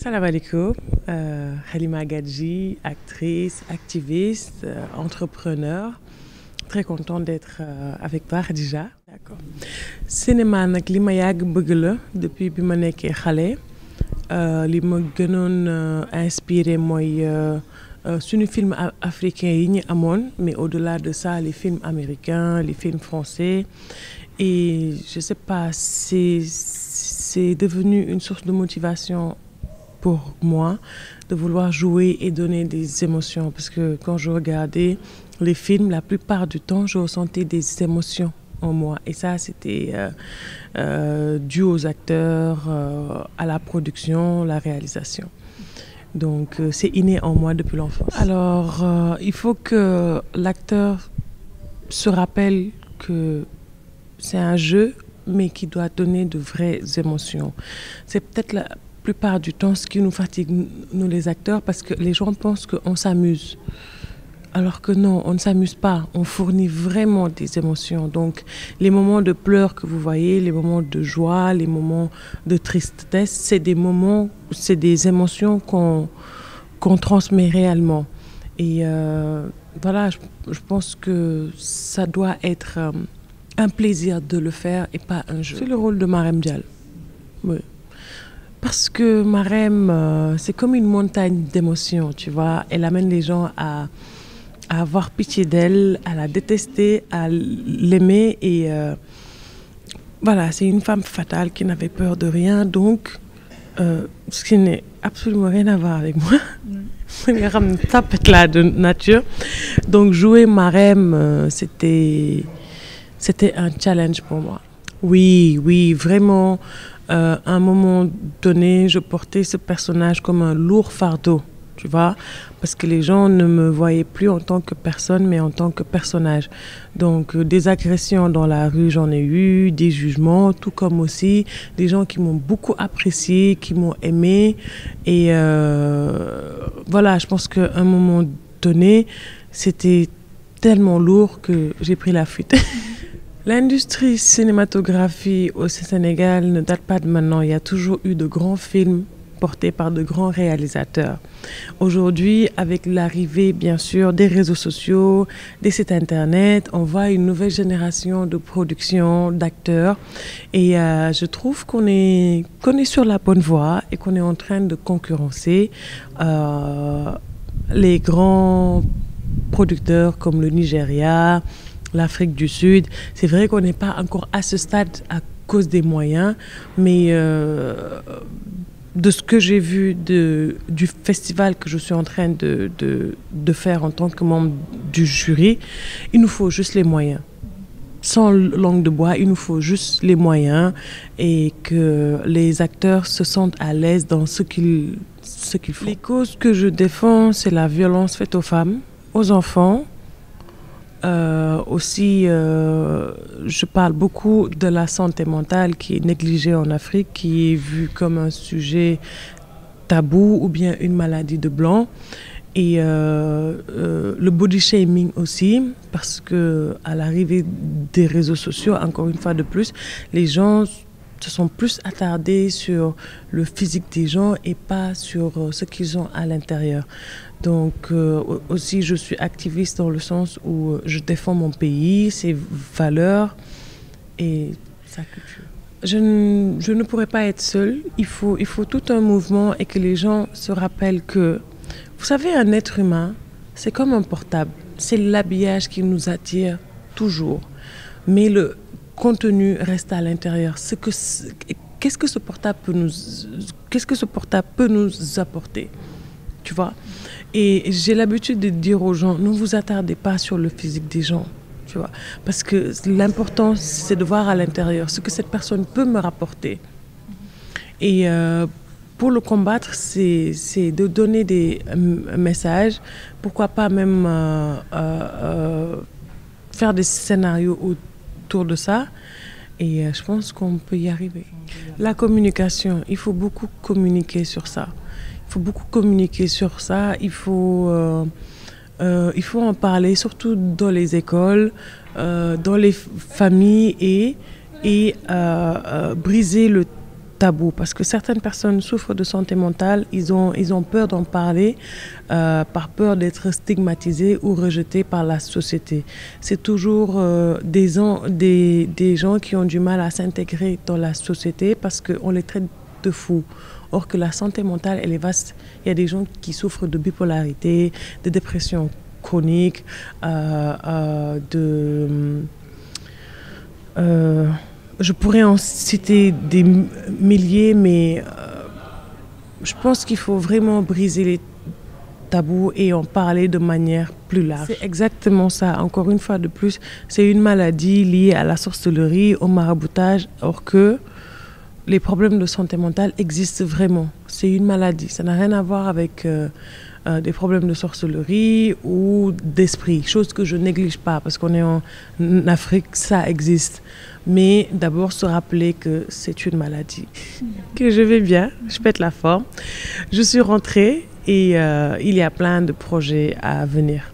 Salam alaikum, Halima Gadji, actrice, activiste, entrepreneur. Très contente d'être avec toi, Khadija. D'accord. Cinéma nag li ma yàgg bëgg la depuis bi ma nekkee xale li ma gënoon inspiré mooy suñu film africain yi ñu amoon, mais au-delà de ça les films américains, les films français. Et je sais pas, c'est devenu une source de motivation pour moi de vouloir jouer et donner des émotions, parce que quand je regardais les films, la plupart du temps, je ressentais des émotions en moi, et ça c'était dû aux acteurs, à la production, la réalisation. Donc c'est inné en moi depuis l'enfance. Alors il faut que l'acteur se rappelle que c'est un jeu, mais qui doit donner de vraies émotions. C'est peut-être la plupart du temps ce qui nous fatigue, nous les acteurs, parce que les gens pensent qu'on s'amuse. Alors que non, on ne s'amuse pas, on fournit vraiment des émotions. Donc les moments de pleurs que vous voyez, les moments de joie, les moments de tristesse, c'est des moments, c'est des émotions qu'on transmet réellement. Et voilà, je pense que ça doit être un plaisir de le faire et pas un jeu. C'est le rôle de Marème Dial. Oui. Parce que Marème, c'est comme une montagne d'émotions, tu vois. Elle amène les gens à avoir pitié d'elle, à la détester, à l'aimer. Et voilà, c'est une femme fatale qui n'avait peur de rien. Donc, ce qui n'est absolument rien à voir avec moi. Ça peut être là de nature. Donc, jouer Marème, c'était un challenge pour moi. Oui, vraiment. À un moment donné, je portais ce personnage comme un lourd fardeau, tu vois, parce que les gens ne me voyaient plus en tant que personne, mais en tant que personnage. Donc, des agressions dans la rue, j'en ai eu, des jugements, tout comme aussi des gens qui m'ont beaucoup apprécié, qui m'ont aimé. Et voilà, je pense qu'à un moment donné, c'était tellement lourd que j'ai pris la fuite. L'industrie cinématographie au Sénégal ne date pas de maintenant. Il y a toujours eu de grands films portés par de grands réalisateurs. Aujourd'hui, avec l'arrivée, bien sûr, des réseaux sociaux, des sites internet, on voit une nouvelle génération de production, d'acteurs. Et je trouve qu'on est sur la bonne voie et qu'on est en train de concurrencer les grands producteurs comme le Nigeria, l'Afrique du Sud. C'est vrai qu'on n'est pas encore à ce stade à cause des moyens, mais de ce que j'ai vu du festival que je suis en train de faire en tant que membre du jury, il nous faut juste les moyens. Sans langue de bois, il nous faut juste les moyens et que les acteurs se sentent à l'aise dans ce qu'ils font. Les causes que je défends, c'est la violence faite aux femmes, aux enfants. Aussi, je parle beaucoup de la santé mentale qui est négligée en Afrique, qui est vue comme un sujet tabou ou bien une maladie de blanc. Et le body shaming aussi, parce que à l'arrivée des réseaux sociaux, encore une fois de plus, les gens se sont plus attardés sur le physique des gens et pas sur ce qu'ils ont à l'intérieur. Donc aussi je suis activiste dans le sens où je défends mon pays, ses valeurs et sa culture. Je ne pourrais pas être seule, il faut tout un mouvement et que les gens se rappellent que, vous savez, un être humain, c'est comme un portable, c'est l'habillage qui nous attire toujours, mais le contenu reste à l'intérieur. Qu'est-ce que ce portable peut nous apporter, tu vois? Et j'ai l'habitude de dire aux gens, ne vous attardez pas sur le physique des gens, tu vois, parce que l'important c'est de voir à l'intérieur ce que cette personne peut me rapporter. Et pour le combattre, c'est de donner des messages, pourquoi pas même faire des scénarios autour de ça. Et je pense qu'on peut y arriver. La communication, il faut beaucoup communiquer sur ça. Il faut beaucoup communiquer sur ça. Il faut en parler, surtout dans les écoles, dans les familles et briser le tabou parce que certaines personnes souffrent de santé mentale, ils ont peur d'en parler par peur d'être stigmatisés ou rejetés par la société. C'est toujours des gens qui ont du mal à s'intégrer dans la société parce qu'on les traite de fous. Or que la santé mentale, elle est vaste. Il y a des gens qui souffrent de bipolarité, de dépression chronique, je pourrais en citer des milliers, mais je pense qu'il faut vraiment briser les tabous et en parler de manière plus large. C'est exactement ça. Encore une fois de plus, c'est une maladie liée à la sorcellerie, au maraboutage, or que les problèmes de santé mentale existent vraiment. C'est une maladie. Ça n'a rien à voir avec des problèmes de sorcellerie ou d'esprit, chose que je néglige pas parce qu'on est en Afrique, ça existe. Mais d'abord se rappeler que c'est une maladie. Que je vais bien, je pète la forme. Je suis rentrée et il y a plein de projets à venir.